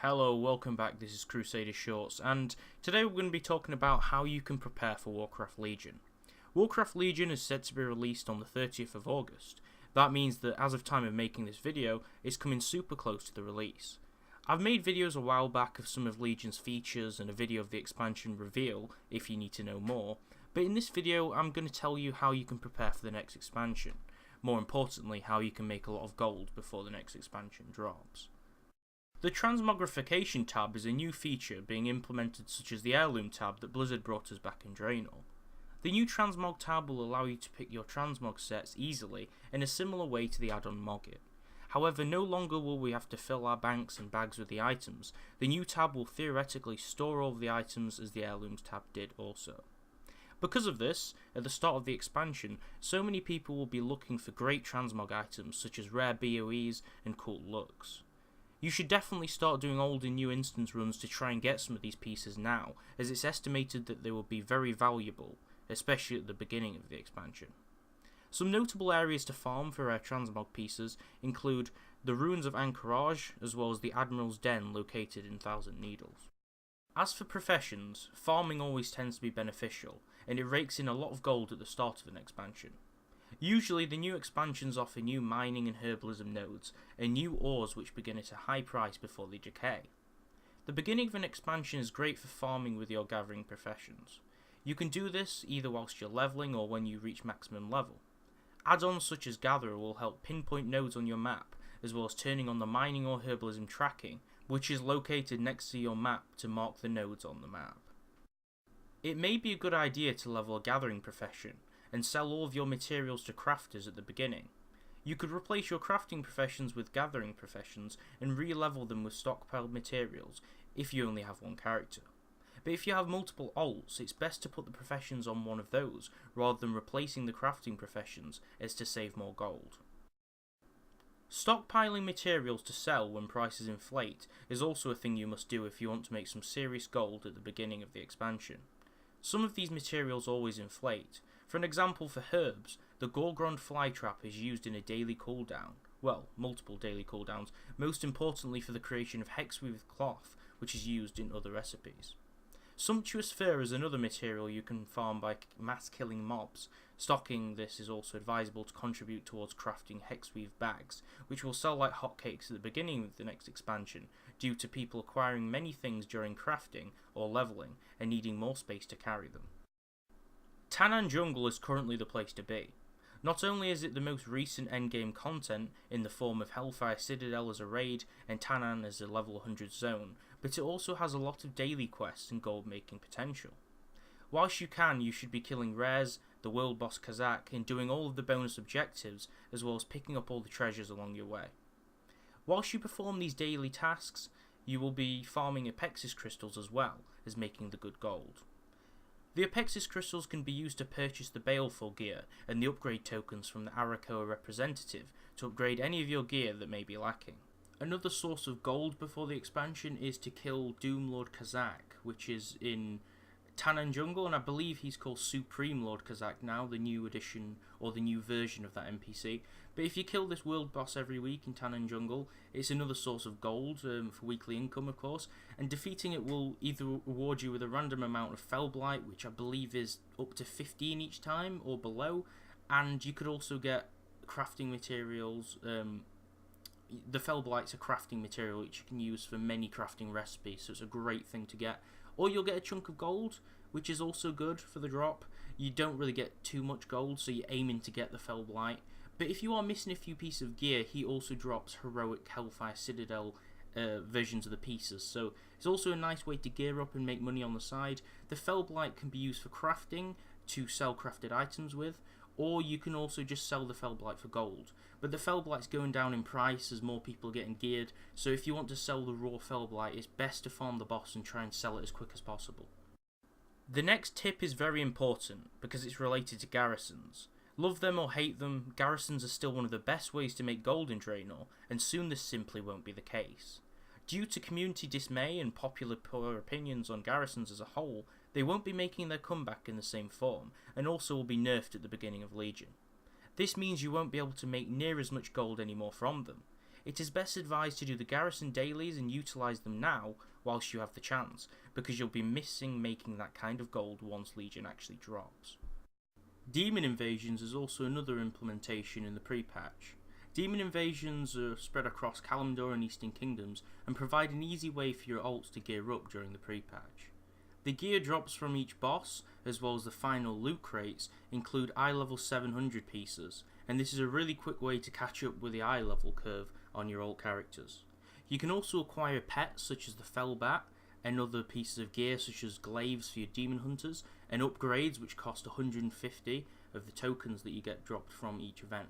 Hello, welcome back, this is Crusader Shorts, and today we're going to be talking about how you can prepare for Warcraft Legion. Warcraft Legion is set to be released on the 30th of August. That means that as of time of making this video, it's coming super close to the release. I've made videos a while back of some of Legion's features and a video of the expansion reveal, if you need to know more, but in this video I'm going to tell you how you can prepare for the next expansion. More importantly, how you can make a lot of gold before the next expansion drops. The Transmogrification tab is a new feature being implemented, such as the Heirloom tab that Blizzard brought us back in Draenor. The new Transmog tab will allow you to pick your Transmog sets easily in a similar way to the add-on Mogit. However, no longer will we have to fill our banks and bags with the items. The new tab will theoretically store all of the items as the Heirlooms tab did also. Because of this, at the start of the expansion, so many people will be looking for great Transmog items such as rare BOEs and cool looks. You should definitely start doing old and new instance runs to try and get some of these pieces now, as it's estimated that they will be very valuable, especially at the beginning of the expansion. Some notable areas to farm for rare Transmog pieces include the Ruins of Anchorage, as well as the Admiral's Den located in Thousand Needles. As for professions, farming always tends to be beneficial, and it rakes in a lot of gold at the start of an expansion. Usually the new expansions offer new mining and herbalism nodes, and new ores which begin at a high price before they decay. The beginning of an expansion is great for farming with your gathering professions. You can do this either whilst you're leveling or when you reach maximum level. Add-ons such as Gatherer will help pinpoint nodes on your map, as well as turning on the mining or herbalism tracking, which is located next to your map to mark the nodes on the map. It may be a good idea to level a gathering profession, and sell all of your materials to crafters at the beginning. You could replace your crafting professions with gathering professions and re-level them with stockpiled materials if you only have one character. But if you have multiple alts, it's best to put the professions on one of those rather than replacing the crafting professions, as to save more gold. Stockpiling materials to sell when prices inflate is also a thing you must do if you want to make some serious gold at the beginning of the expansion. Some of these materials always inflate. For an example, for herbs, the Gorgrond flytrap is used in a daily cooldown. Well, multiple daily cooldowns, most importantly for the creation of hexweave cloth, which is used in other recipes. Sumptuous fur is another material you can farm by mass killing mobs. Stocking this is also advisable to contribute towards crafting hexweave bags, which will sell like hotcakes at the beginning of the next expansion, due to people acquiring many things during crafting or leveling and needing more space to carry them. Tanaan Jungle is currently the place to be. Not only is it the most recent endgame content in the form of Hellfire Citadel as a raid and Tanaan as a level 100 zone, but it also has a lot of daily quests and gold making potential. Whilst you can, you should be killing rares, the world boss Kazzak, and doing all of the bonus objectives, as well as picking up all the treasures along your way. Whilst you perform these daily tasks, you will be farming Apexis crystals as well as making the good gold. The Apexis crystals can be used to purchase the Baleful gear and the upgrade tokens from the Arakoa representative to upgrade any of your gear that may be lacking. Another source of gold before the expansion is to kill Doomlord Kazzak, which is in Tanaan Jungle, and I believe he's called Supreme Lord Kazzak now, the new edition or the new version of that NPC. But if you kill this world boss every week in Tanaan Jungle, it's another source of gold for weekly income, of course, and defeating it will either reward you with a random amount of Fell Blight, which I believe is up to 15 each time or below, and you could also get crafting materials. The Fell Blight's a crafting material which you can use for many crafting recipes, so it's a great thing to get. Or you'll get a chunk of gold, which is also good for the drop. You don't really get too much gold, so you're aiming to get the Fell Blight. But if you are missing a few pieces of gear, he also drops heroic Hellfire Citadel versions of the pieces, so it's also a nice way to gear up and make money on the side. The Fell Blight can be used for crafting, to sell crafted items with, or you can also just sell the Fell Blight for gold. But the Fell Blight's going down in price as more people are getting geared, so if you want to sell the raw Fell Blight, it's best to farm the boss and try and sell it as quick as possible. The next tip is very important, because it's related to Garrisons. Love them or hate them, Garrisons are still one of the best ways to make gold in Draenor, and soon this simply won't be the case. Due to community dismay and popular poor opinions on Garrisons as a whole, they won't be making their comeback in the same form, and also will be nerfed at the beginning of Legion. This means you won't be able to make near as much gold anymore from them. it is best advised to do the Garrison dailies and utilise them now whilst you have the chance, because you'll be missing making that kind of gold once Legion actually drops. Demon Invasions is also another implementation in the pre-patch. Demon Invasions are spread across Kalimdor and Eastern Kingdoms and provide an easy way for your alts to gear up during the pre-patch. The gear drops from each boss, as well as the final loot crates, include eye level 700 pieces, and this is a really quick way to catch up with the eye level curve on your alt characters. You can also acquire pets such as the Fellbat, and other pieces of gear such as glaives for your demon hunters, and upgrades which cost 150 of the tokens that you get dropped from each event.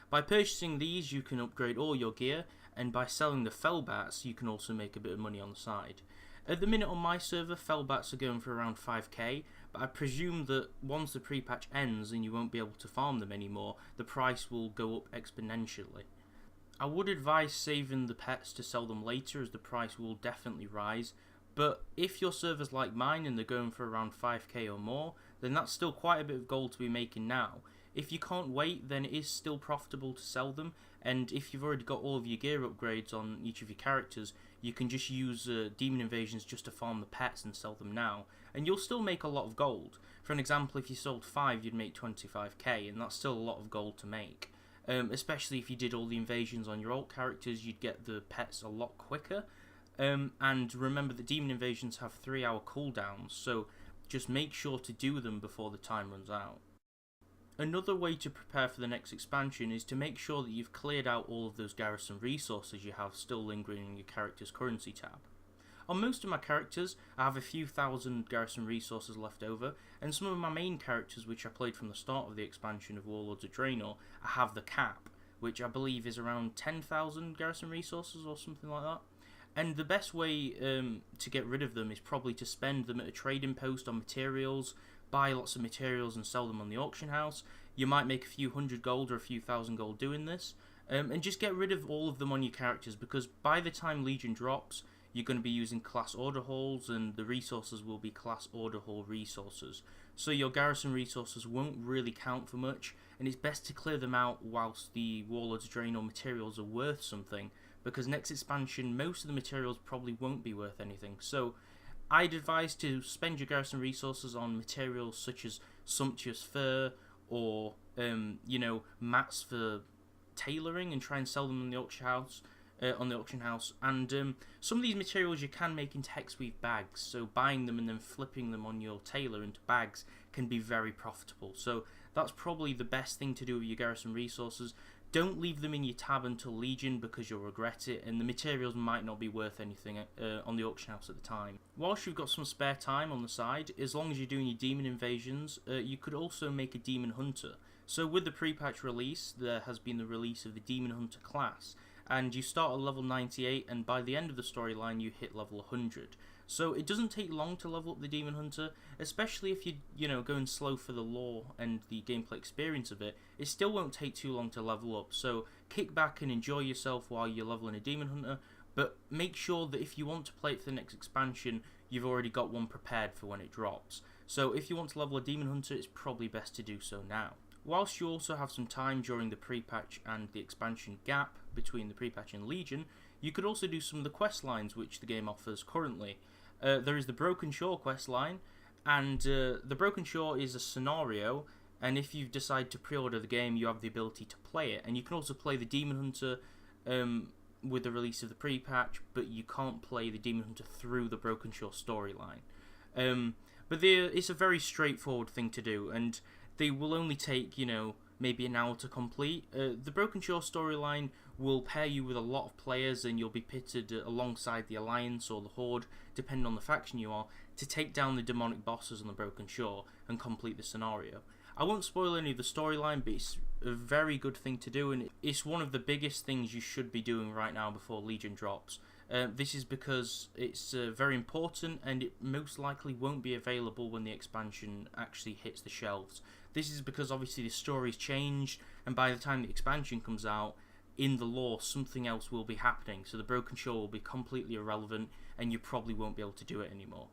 By purchasing these you can upgrade all your gear, and by selling the Fellbats you can also make a bit of money on the side. At the minute on my server, Fellbats are going for around 5k, but I presume that once the pre-patch ends and you won't be able to farm them anymore, the price will go up exponentially. I would advise saving the pets to sell them later, as the price will definitely rise, but if your server's like mine and they're going for around 5k or more, then that's still quite a bit of gold to be making now. If you can't wait, then it is still profitable to sell them, and if you've already got all of your gear upgrades on each of your characters, you can just use Demon Invasions just to farm the pets and sell them now, and you'll still make a lot of gold. For an example, if you sold 5 you'd make 25k, and that's still a lot of gold to make. Especially if you did all the invasions on your alt characters, you'd get the pets a lot quicker. And remember that Demon Invasions have 3-hour cooldowns, so just make sure to do them before the time runs out. Another way to prepare for the next expansion is to make sure that you've cleared out all of those Garrison resources you have still lingering in your character's currency tab. On most of my characters, I have a few thousand Garrison resources left over, and some of my main characters which I played from the start of the expansion of Warlords of Draenor, I have the cap, which I believe is around 10,000 Garrison resources or something like that. And the best way to get rid of them is probably to spend them at a trading post on materials, buy lots of materials and sell them on the auction house. You might make a few hundred gold or a few thousand gold doing this, and just get rid of all of them on your characters, because by the time Legion drops, you're going to be using class order halls, and the resources will be class order hall resources. So your Garrison resources won't really count for much, and it's best to clear them out whilst the Warlords of Draenor materials are worth something, because next expansion most of the materials probably won't be worth anything. So I'd advise to spend your Garrison resources on materials such as sumptuous fur, or mats for tailoring, and try and sell them on the auction house. And some of these materials you can make into hexweave bags, so buying them and then flipping them on your tailor into bags can be very profitable. So that's probably the best thing to do with your Garrison resources. Don't leave them in your tab until Legion, because you'll regret it, and the materials might not be worth anything on the auction house at the time. Whilst you've got some spare time on the side, as long as you're doing your Demon Invasions, you could also make a Demon Hunter. So with the pre-patch release, there has been the release of the Demon Hunter class, and you start at level 98, and by the end of the storyline you hit level 100. So it doesn't take long to level up the Demon Hunter, especially if you're going slow for the lore and the gameplay experience of it. It still won't take too long to level up, so kick back and enjoy yourself while you're leveling a Demon Hunter, but make sure that if you want to play it for the next expansion, you've already got one prepared for when it drops. So if you want to level a Demon Hunter, it's probably best to do so now. Whilst you also have some time during the pre-patch and the expansion gap between the pre-patch and Legion, you could also do some of the quest lines which the game offers currently. There is the Broken Shore quest line, and the Broken Shore is a scenario, and if you decide to pre-order the game you have the ability to play it, and you can also play the Demon Hunter with the release of the pre-patch, but you can't play the Demon Hunter through the Broken Shore storyline. But it's a very straightforward thing to do, and they will only take, maybe an hour to complete. The Broken Shore storyline will pair you with a lot of players, and you'll be pitted alongside the Alliance or the Horde, depending on the faction you are, to take down the demonic bosses on the Broken Shore and complete the scenario. I won't spoil any of the storyline, but it's a very good thing to do, and it's one of the biggest things you should be doing right now before Legion drops. This is because it's very important, and it most likely won't be available when the expansion actually hits the shelves. This is because obviously the story's changed, and by the time the expansion comes out, in the lore something else will be happening, so the Broken Shore will be completely irrelevant, and you probably won't be able to do it anymore.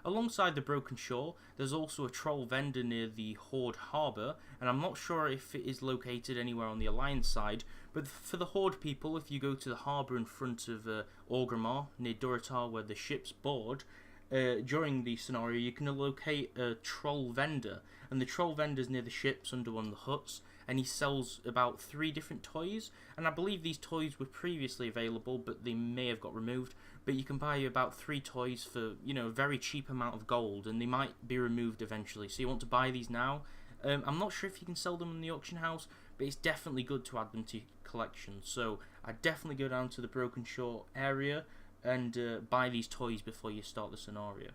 Alongside the Broken Shore, there's also a troll vendor near the Horde Harbour, and I'm not sure if it is located anywhere on the Alliance side, but for the Horde people, if you go to the harbour in front of Orgrimmar, near Durotar where the ship's board, during the scenario you can locate a troll vendor, and the troll vendor's near the ships under one of the huts, and he sells about 3 different toys, and I believe these toys were previously available but they may have got removed, but you can buy about 3 toys for, you know, a very cheap amount of gold, and they might be removed eventually, so you want to buy these now. I'm not sure if you can sell them in the auction house, but it's definitely good to add them to your collection, so I'd definitely go down to the Broken Shore area and buy these toys before you start the scenario.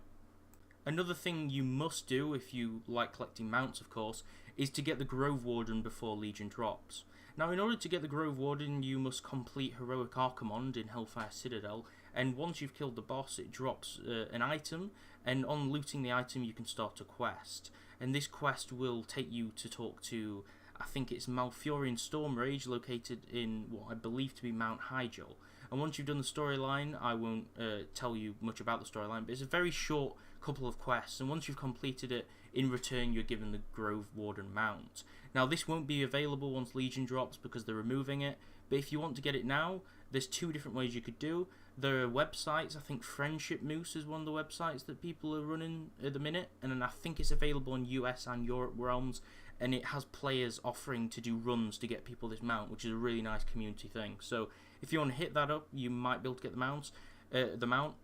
Another thing you must do, if you like collecting mounts of course, is to get the Grove Warden before Legion drops. Now in order to get the Grove Warden you must complete Heroic Archimond in Hellfire Citadel, and once you've killed the boss it drops an item, and on looting the item you can start a quest. And this quest will take you to talk to, I think it's Malfurion Stormrage, located in what I believe to be Mount Hyjal. And once you've done the storyline, I won't tell you much about the storyline, but it's a very short couple of quests, and once you've completed it, in return you're given the Grove Warden mount. Now this won't be available once Legion drops because they're removing it, but if you want to get it now, there's 2 different ways you could do. There are websites, I think Friendship Moose is one of the websites that people are running at the minute, and then I think it's available in US and Europe realms, and it has players offering to do runs to get people this mount, which is a really nice community thing. So if you want to hit that up, you might be able to get the mount.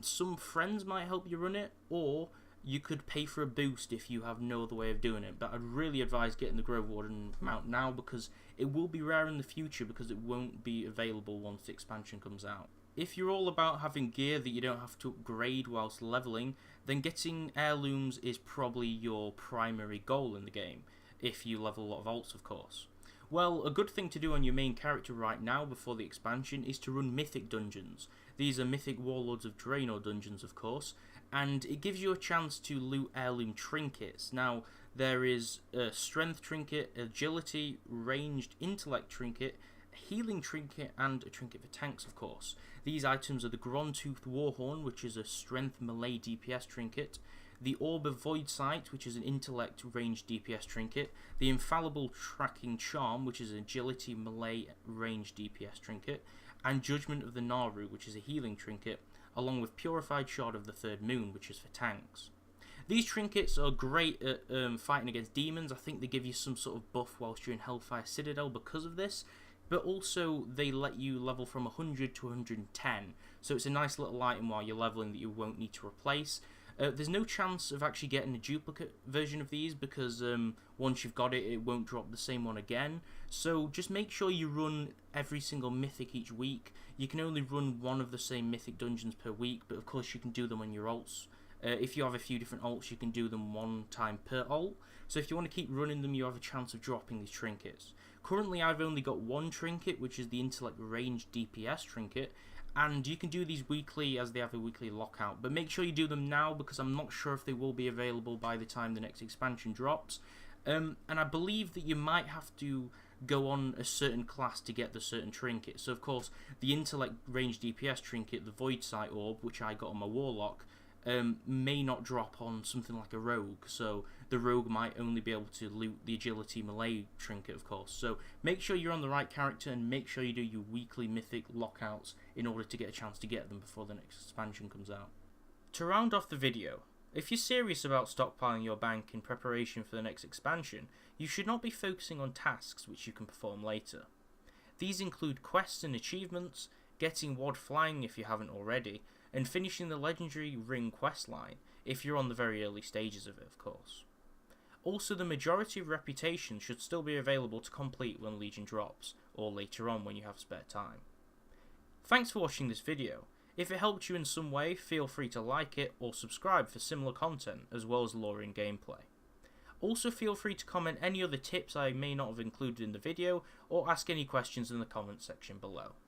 Some friends might help you run it, or you could pay for a boost if you have no other way of doing it. But I'd really advise getting the Grove Warden mount now, because it will be rare in the future because it won't be available once the expansion comes out. If you're all about having gear that you don't have to upgrade whilst leveling, then getting heirlooms is probably your primary goal in the game, if you level a lot of alts of course. Well, a good thing to do on your main character right now before the expansion is to run Mythic dungeons. These are Mythic Warlords of Draenor dungeons of course, and it gives you a chance to loot heirloom trinkets. Now, there is a Strength Trinket, Agility, Ranged Intellect Trinket, a Healing Trinket, and a Trinket for tanks of course. These items are the Grondtoothed Warhorn, which is a Strength Melee DPS Trinket, the Orb of Void Sight, which is an Intellect Ranged DPS Trinket, the Infallible Tracking Charm, which is an Agility Melee Ranged DPS Trinket, and Judgment of the Naru, which is a Healing Trinket, along with Purified Shard of the Third Moon, which is for tanks. These trinkets are great at fighting against demons. I think they give you some sort of buff whilst you're in Hellfire Citadel because of this, but also they let you level from 100 to 110, so it's a nice little item while you're leveling that you won't need to replace. There's no chance of actually getting a duplicate version of these because once you've got it, it won't drop the same one again. So just make sure you run every single mythic each week. You can only run one of the same mythic dungeons per week, but of course you can do them on your alts. If you have a few different alts, you can do them one time per alt. So if you want to keep running them, you have a chance of dropping these trinkets. Currently I've only got one trinket, which is the Intellect Ranged DPS trinket, and you can do these weekly as they have a weekly lockout, but make sure you do them now because I'm not sure if they will be available by the time the next expansion drops. And I believe that you might have to go on a certain class to get the certain trinket. So of course the Intellect Ranged DPS trinket, the Void Sight Orb, which I got on my Warlock, may not drop on something like a Rogue, so the Rogue might only be able to loot the Agility Melee trinket of course. So make sure you're on the right character and make sure you do your weekly mythic lockouts in order to get a chance to get them before the next expansion comes out. To round off the video, if you're serious about stockpiling your bank in preparation for the next expansion, you should not be focusing on tasks which you can perform later. These include quests and achievements, getting Wad Flying if you haven't already, and finishing the legendary Ring questline, if you're on the very early stages of it of course. Also, the majority of reputation should still be available to complete when Legion drops, or later on when you have spare time. Thanks for watching this video. If it helped you in some way, feel free to like it or subscribe for similar content as well as lore and gameplay. Also feel free to comment any other tips I may not have included in the video or ask any questions in the comment section below.